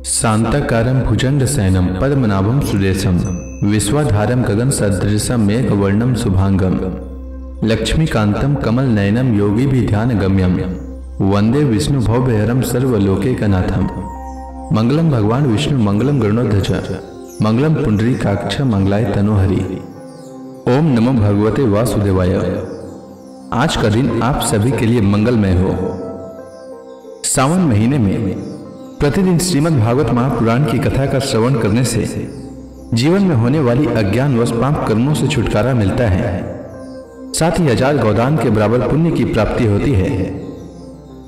शांताकारं भुजंगशयनं पद्मनाभं सुरेशं विश्वाधारं गगनसदृशं मेघवर्णं शुभांगं लक्ष्मीकान्तं कमलनयनं योगिभिध्यानगम्यं वंदे विष्णुभवभयहरं सर्वलोकैकनाथं। मंगलम भगवान विष्णु मंगलम गरुड़ध्वज मंगलम पुंडरीकाक्ष मंगलाय तनोहरि। ओम नमो भगवते वासुदेवाय। आज का दिन आप सभी के लिए मंगलमय हो। सावन महीने में प्रतिदिन श्रीमद् भागवत महापुराण की कथा का श्रवण करने से जीवन में होने वाली अज्ञान व पाप कर्मों से छुटकारा मिलता है, साथ ही 1000 गोदान के बराबर पुण्य की प्राप्ति होती है।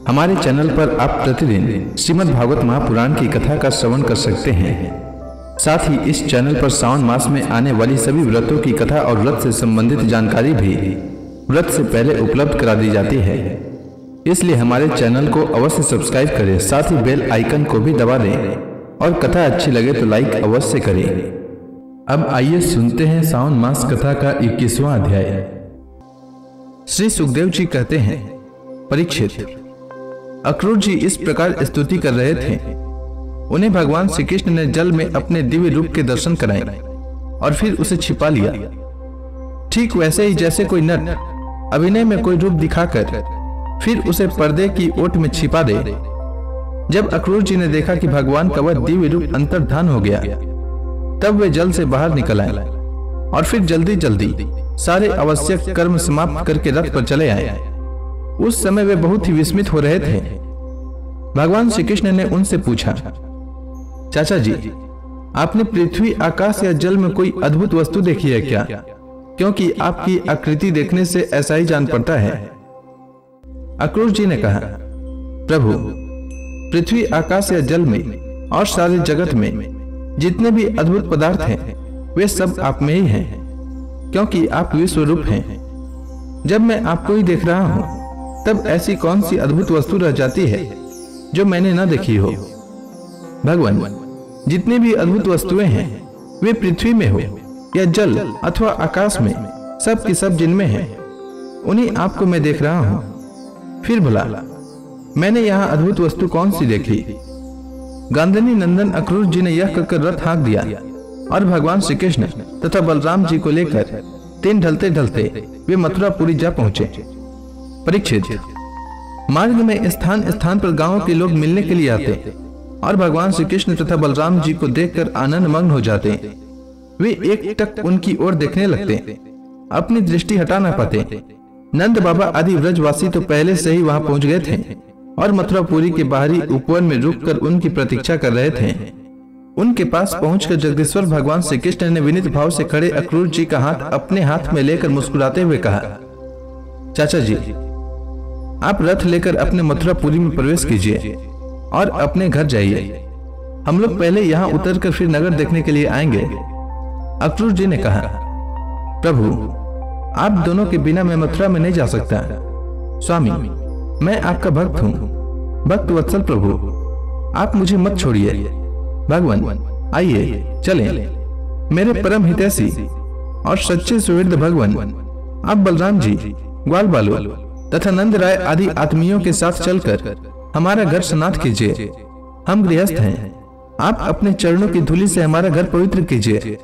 हमारे चैनल पर आप प्रतिदिन श्रीमद् भागवत महापुराण की कथा का श्रवण कर सकते हैं। साथ ही इस चैनल पर सावन मास में आने वाली सभी व्रतों की कथा और व्रत से संबंधित जानकारी भी व्रत से पहले उपलब्ध करा दी जाती है। इसलिए हमारे चैनल को अवश्य सब्सक्राइब करें, साथ ही बेल आइकन को भी दबा दें और कथा अच्छी लगे तो लाइक अवश्य करें। अब आइए सुनते हैं सावन मास कथा का 21वां अध्याय। श्री सुखदेव जी कहते हैं, परीक्षित, अक्रूर जी इस प्रकार स्तुति कर रहे थे। उन्हें भगवान श्री कृष्ण ने जल में अपने दिव्य रूप के दर्शन कराए और फिर उसे छिपा लिया। ठीक वैसे ही जैसे कोई नट अभिनय में कोई रूप दिखाकर फिर उसे पर्दे की ओट में छिपा दे। जब अक्रूर जी ने देखा कि भगवान का वह दिव्य रूप अंतर्धान हो गया, तब वे जल से बाहर निकल आए और फिर जल्दी जल्दी सारे आवश्यक कर्म समाप्त करके रथ पर चले आए। उस समय वे बहुत ही विस्मित हो रहे थे। भगवान श्री कृष्ण ने उनसे पूछा, चाचा जी, आपने पृथ्वी, आकाश या जल में कोई अद्भुत वस्तु देखी है क्या? क्योंकि आपकी आकृति देखने से ऐसा ही जान पड़ता है। अक्रूर जी ने कहा, प्रभु, पृथ्वी, आकाश या जल में और सारे जगत में जितने भी अद्भुत पदार्थ हैं, वे सब आप में ही हैं, क्योंकि आप विश्व रूप हैं। जब मैं आपको ही देख रहा हूं, तब ऐसी कौन सी अद्भुत वस्तु रह जाती है जो मैंने न देखी हो? भगवान, जितनी भी अद्भुत वस्तुएं हैं, वे पृथ्वी में हो या जल अथवा आकाश में, सब की सब जिनमें हैं, उन्हीं आपको मैं देख रहा हूं। फिर भला मैंने यहाँ अद्भुत वस्तु कौन सी देखी? गांधनी नंदन अक्रूर जी ने यह कहकर रथ हाँक दिया और भगवान श्री कृष्ण तथा बलराम जी को लेकर दिन ढलते ढलते वे मथुरापुरी जा पहुंचे। परीक्षित, मार्ग में स्थान स्थान पर गांवों के लोग मिलने के लिए आते और भगवान श्री कृष्ण तथा बलराम जी को देखकर आनंद मग्न हो जाते। वे एक टक उनकी ओर देखने लगते, अपनी दृष्टि हटा न पाते। नंद बाबा आदि व्रजवासी तो पहले से ही वहां पहुंच गए थे और मथुरापुरी के बाहरी उपवन में रुककर उनकी प्रतीक्षा कर रहे थे। उनके पास पहुंचकर जगदीश्वर भगवान श्री कृष्ण ने विनीत भाव से खड़े अक्रूर जी का हाथ अपने हाथ में लेकर मुस्कुराते हुए कहा, चाचा जी, आप रथ लेकर अपने मथुरापुरी में प्रवेश कीजिए और अपने घर जाइए। हम लोग पहले यहाँ उतरकर फिर नगर देखने के लिए आएंगे। अक्रूर जी ने कहा, प्रभु, आप दोनों के बिना मैं मथुरा में नहीं जा सकता। स्वामी, मैं आपका भक्त हूँ, भक्त वत्सल प्रभु, आप मुझे मत छोड़िए। भगवान, आइए चलें। मेरे परम हितैषी और सच्चे सुहृद भगवान, आप बलराम जी, ग्वाल बालू तथा नंद राय आदि आत्मियों के साथ चलकर हमारा घर स्नात कीजिए। हम गृहस्थ हैं, आप अपने चरणों की धूलि से हमारा घर पवित्र कीजिए।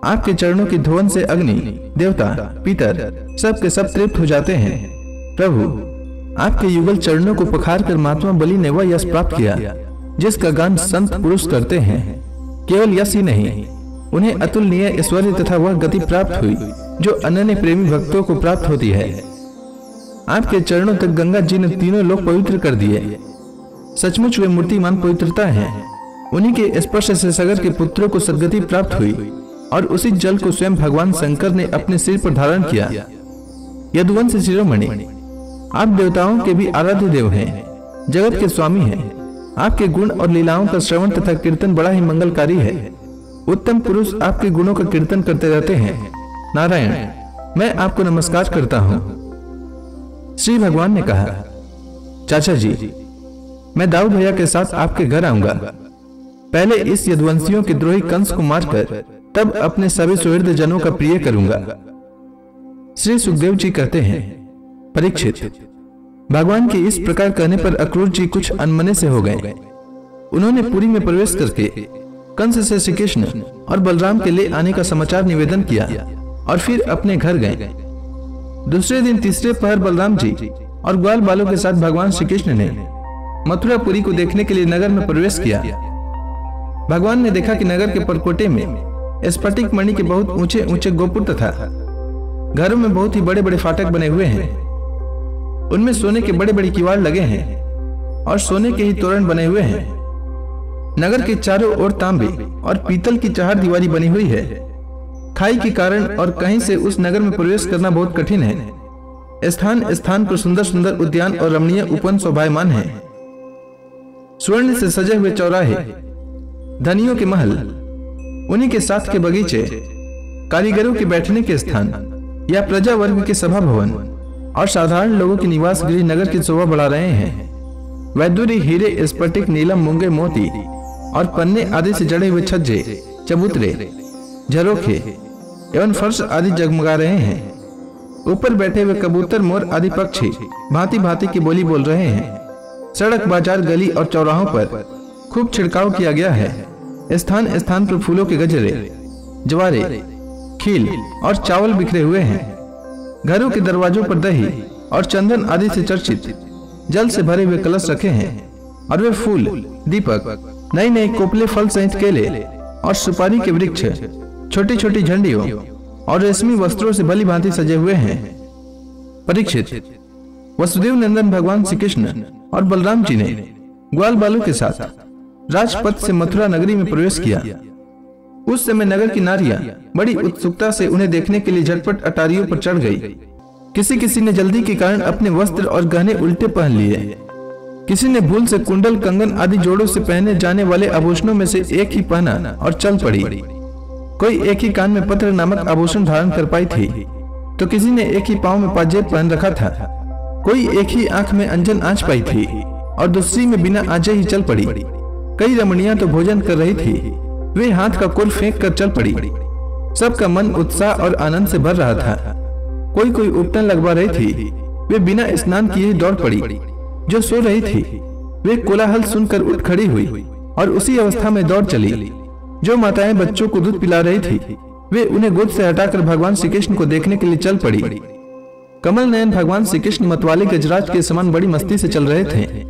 आपके चरणों की धुवन से अग्नि, देवता, पितर सब के सब तृप्त हो जाते हैं। प्रभु, आपके युगल चरणों को पखार कर महात्मा बलि ने वह यश प्राप्त किया जिसका गान संत पुरुष करते हैं। केवल यश ही नहीं, उन्हें अतुलनीय ऐश्वर्य तथा वह गति प्राप्त हुई जो अनन्य प्रेमी भक्तों को प्राप्त होती है। आपके चरणों तक गंगा जी ने तीनों लोग पवित्र कर दिए। सचमुच वे मूर्तिमान पवित्रता है। उन्हीं के स्पर्श से सगर के पुत्रों को सदगति प्राप्त हुई और उसी जल को स्वयं भगवान शंकर ने अपने सिर पर धारण किया। यदुवंश शिरोमणि, आप देवताओं के भी आराध्य देव हैं, जगत के स्वामी हैं। आपके गुण और लीलाओं का श्रवण तथा कीर्तन बड़ा ही मंगलकारी है। उत्तम पुरुष आपके गुणों का कीर्तन करते रहते हैं। नारायण, मैं आपको नमस्कार करता हूँ। श्री भगवान ने कहा, चाचा जी, मैं दाऊ भैया के साथ आपके घर आऊंगा। पहले इस यदुवंशियों के द्रोही कंस को मारकर तब अपने सभी सुहृद जनों का प्रिय करूंगा। श्री सुखदेव जी कहते हैं, परीक्षित, भगवान के इस प्रकार कहने पर अक्रूर जी कुछ अनमने से हो गए। उन्होंने पुरी में प्रवेश करके कंस से श्री कृष्ण और बलराम के ले आने का समाचार निवेदन किया और फिर अपने घर गए। दूसरे दिन तीसरे पहर बलराम जी और ग्वाल बालों के साथ भगवान श्री कृष्ण ने मथुरापुरी को देखने के लिए नगर में प्रवेश किया। भगवान ने देखा कि नगर के परकोटे में स्फटिक मणि के बहुत ऊंचे ऊंचे गोपुर तथा घरों में बहुत ही बड़े बड़े फाटक बने हुए हैं। उनमें सोने के बड़े बड़े किवाड़ लगे हैं और सोने के ही तोरण बने हुए हैं। नगर के चारों ओर तांबे और पीतल की चार दीवारी बनी हुई है। खाई के कारण और कहीं से उस नगर में प्रवेश करना बहुत कठिन है। स्थान स्थान पर सुंदर सुंदर उद्यान और रमणीय उपवन शोभायमान है। स्वर्ण से सजे हुए चौराहे, धनियों के महल, उन्हीं के साथ के बगीचे, कारीगरों के बैठने के स्थान या प्रजा वर्ग के सभा भवन और साधारण लोगों के निवास गृह नगर की शोभा बढ़ा रहे हैं। वैदुरी, हीरे, स्फटिक, नीलम, मूंगे, मोती और पन्ने आदि से जड़े हुए छज्जे, चबूतरे, झरोखे एवं फर्श आदि जगमगा रहे हैं। ऊपर बैठे हुए कबूतर, मोर आदि पक्षी भांति भांति की बोली बोल रहे हैं। सड़क, बाजार, गली और चौराहों पर खूब छिड़काव किया गया है। स्थान स्थान पर फूलों के गजरे, जवारे, खील और चावल बिखरे हुए हैं। घरों के दरवाजों पर दही और चंदन आदि से चर्चित जल से भरे हुए कलश रखे हैं और वे फूल, दीपक, नई नई कोपले, फल सहित केले और सुपारी के वृक्ष, छोटी छोटी झंडियों और रेशमी वस्त्रों से भली भांति सजे हुए हैं। परीक्षित, वसुदेव नंदन भगवान श्री कृष्ण और बलराम जी ने ग्वाल बालों के साथ राजपथ से मथुरा नगरी में प्रवेश किया। उस समय नगर की नारियां बड़ी उत्सुकता से उन्हें देखने के लिए झटपट अटारियों पर चढ़ गई। किसी किसी ने जल्दी के कारण अपने वस्त्र और गहने उल्टे पहन लिए। किसी ने भूल से कुंडल, कंगन आदि जोड़ों से पहने जाने वाले आभूषणों में से एक ही पहना और चल पड़ी। कोई एक ही कान में पत्र नामक आभूषण धारण कर पाई थी, तो किसी ने एक ही पांव में पाजेब पहन रखा था। कोई एक ही आंख में अंजन आंच पाई थी और दूसरी में बिना आंचे ही चल पड़ी। कई रमणियां तो भोजन कर रही थी, वे हाथ का कुर फेंक कर चल पड़ी। सबका मन उत्साह और आनंद से भर रहा था। कोई कोई उपटन लगवा रही थी, वे बिना स्नान किए ही दौड़ पड़ी। जो सो रही थी वे कोलाहल सुनकर उठ खड़ी हुई और उसी अवस्था में दौड़ चली। जो माताएं बच्चों को दूध पिला रही थी वे उन्हें गोद से हटाकर भगवान श्री कृष्ण को देखने के लिए चल पड़ी। कमल नयन भगवान श्री कृष्ण मतवाले गजराज के समान बड़ी मस्ती से चल रहे थे।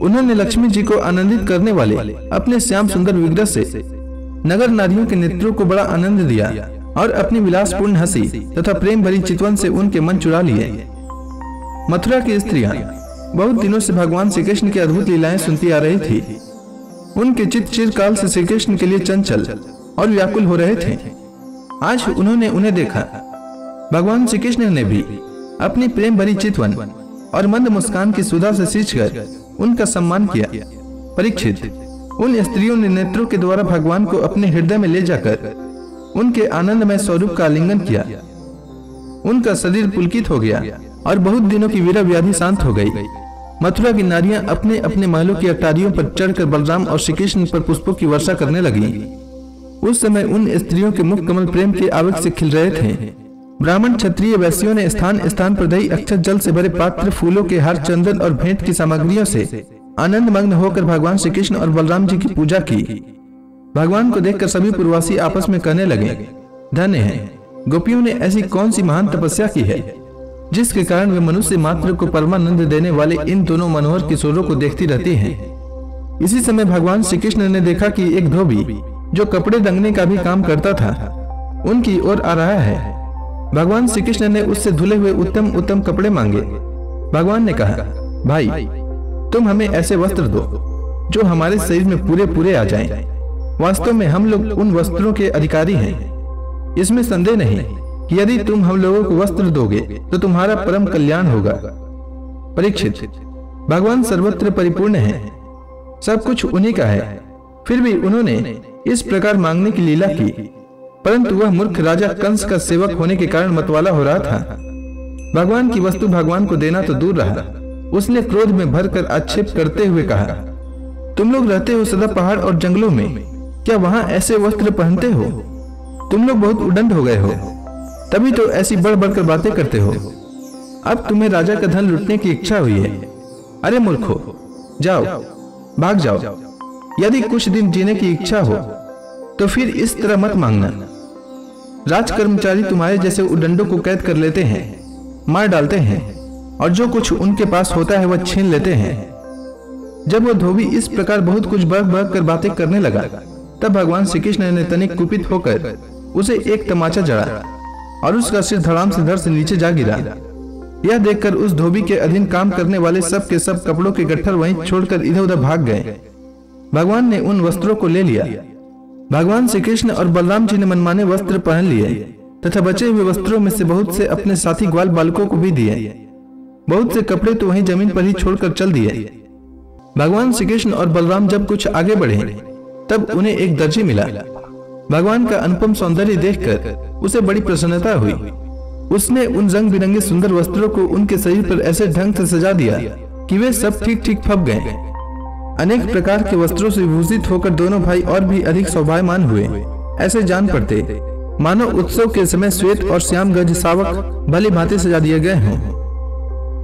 उन्होंने लक्ष्मी जी को आनंदित करने वाले अपने श्याम सुंदर विग्रह से नगर नारियों के नेत्रों को बड़ा आनंद दिया और अपनी विलासपूर्ण हंसी तथा प्रेम भरी चितवन से उनके मन चुरा लिए। मथुरा की स्त्रियां बहुत दिनों से भगवान श्री कृष्ण की अद्भुत लीलाएं सुनती आ रही थी। उनके चित्त चिरकाल से श्री कृष्ण के लिए चंचल और व्याकुल हो रहे थे। आज उन्होंने उन्हें देखा। भगवान श्री कृष्ण ने भी अपनी प्रेम भरी चितवन और मंद मुस्कान की सुधा से सींचकर उनका सम्मान किया। परीक्षित, उन स्त्रियों ने नेत्रों के द्वारा भगवान को अपने हृदय में ले जाकर उनके आनंदमय स्वरूप का आलिंगन किया। उनका शरीर पुलकित हो गया और बहुत दिनों की वीरा व्याधि शांत हो गई। मथुरा की नारियां अपने अपने महलों की अटारियों पर चढ़कर बलराम और श्री कृष्ण पर पुष्पों की वर्षा करने लगी। उस समय उन स्त्रियों के मुख कमल प्रेम के आवेग से खिल रहे थे। ब्राह्मण, क्षत्रिय, वैश्यों ने स्थान स्थान पर दही, अक्षत, जल से भरे पात्र, फूलों के हार, चंदन और भेंट की सामग्रियों से आनंद मग्न होकर भगवान श्री कृष्ण और बलराम जी की पूजा की। भगवान को देखकर सभी पुरवासी आपस में कहने लगे, धन्य है, गोपियों ने ऐसी कौन सी महान तपस्या की है जिसके कारण वे मनुष्य मात्र को परमानंद देने वाले इन दोनों मनोहर किशोरों को देखती रहती हैं। इसी समय भगवान श्री कृष्ण ने देखा कि एक धोबी जो कपड़े रंगने का भी काम करता था उनकी ओर आ रहा है। भगवान श्री कृष्ण ने उससे धुले हुए उत्तम उत्तम कपड़े मांगे। भगवान ने कहा, भाई तुम हमें ऐसे वस्त्र दो जो हमारे शरीर में पूरे पूरे आ जाएं। वास्तव में हम लोग उन वस्त्रों के अधिकारी हैं। इसमें संदेह नहीं कि यदि तुम हम लोगों को वस्त्र दोगे तो तुम्हारा परम कल्याण होगा। परीक्षित, भगवान सर्वत्र परिपूर्ण है, सब कुछ उन्हीं का है। फिर भी उन्होंने इस प्रकार मांगने की लीला की, परंतु वह मूर्ख राजा कंस का सेवक होने के कारण मतवाला हो रहा था। भगवान की वस्तु भगवान को देना तो दूर रहा, उसने क्रोध में भरकर आक्षेप करते हुए कहा, तुम लोग रहते हो सदा पहाड़ और जंगलों में, क्या वहां ऐसे वस्त्र पहनते हो? तुम लोग बहुत उद्दंड हो गए हो, तभी तो ऐसी बढ़ बढ़कर बातें करते हो। अब तुम्हें राजा का धन लूटने की इच्छा हुई है। अरे मूर्खो, जाओ, भाग जाओ। यदि कुछ दिन जीने की इच्छा हो तो फिर इस तरह मत मांगना। राज कर्मचारी तुम्हारे जैसे उद्दंडों को कैद कर लेते हैं, मार डालते हैं और जो कुछ उनके पास होता है वह छीन लेते हैं। जब वह धोबी इस प्रकार बहुत कुछ बक बक कर बातें करने लगा, तब भगवान श्री कृष्ण ने तनिक कुपित होकर उसे एक तमाचा जड़ा और उसका सिर धड़ाम से धड़ से नीचे जा गिरा। यह देखकर उस धोबी के अधीन काम करने वाले सब के सब कपड़ों के गट्ठर वहीं छोड़कर इधर उधर भाग गए। भगवान ने उन वस्त्रों को ले लिया। भगवान श्री कृष्ण और बलराम जी ने मनमाने वस्त्र पहन लिए तथा बचे हुए वस्त्रों में से बहुत से अपने साथी ग्वाल बालकों को भी दिए। बहुत से कपड़े तो वहीं जमीन पर ही छोड़कर चल दिए। भगवान श्री कृष्ण और बलराम जब कुछ आगे बढ़े तब उन्हें एक दर्जी मिला। भगवान का अनुपम सौंदर्य देखकर उसे बड़ी प्रसन्नता हुई। उसने उन रंग बिरंगे सुंदर वस्त्रों को उनके शरीर पर ऐसे ढंग से सजा दिया कि वे सब ठीक ठीक फप गए। अनेक प्रकार के वस्त्रों से विभूषित होकर दोनों भाई और भी अधिक शोभायमान हुए। ऐसे जान पड़ते मानो उत्सव के समय श्वेत और श्याम गज शावक भली भांति सजा दिए गए हों।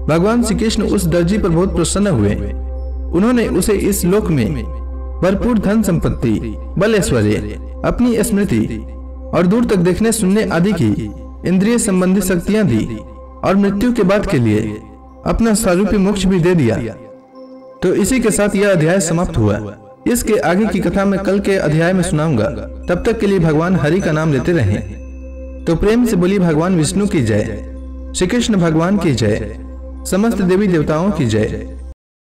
भगवान श्री कृष्ण उस दर्जी पर बहुत प्रसन्न हुए। उन्होंने उसे इस लोक में भरपूर धन संपत्ति, बल ऐश्वर्य, अपनी स्मृति और दूर तक देखने सुनने आदि की इंद्रिय संबंधी शक्तियां दी और मृत्यु के बाद के लिए अपना सारूप्य मोक्ष भी दे दिया। तो इसी के साथ यह अध्याय समाप्त हुआ। इसके आगे की कथा मैं कल के अध्याय में सुनाऊंगा। तब तक के लिए भगवान हरि का नाम लेते रहें। तो प्रेम से बोली भगवान विष्णु की जय, श्री कृष्ण भगवान की जय, समस्त देवी देवताओं की जय।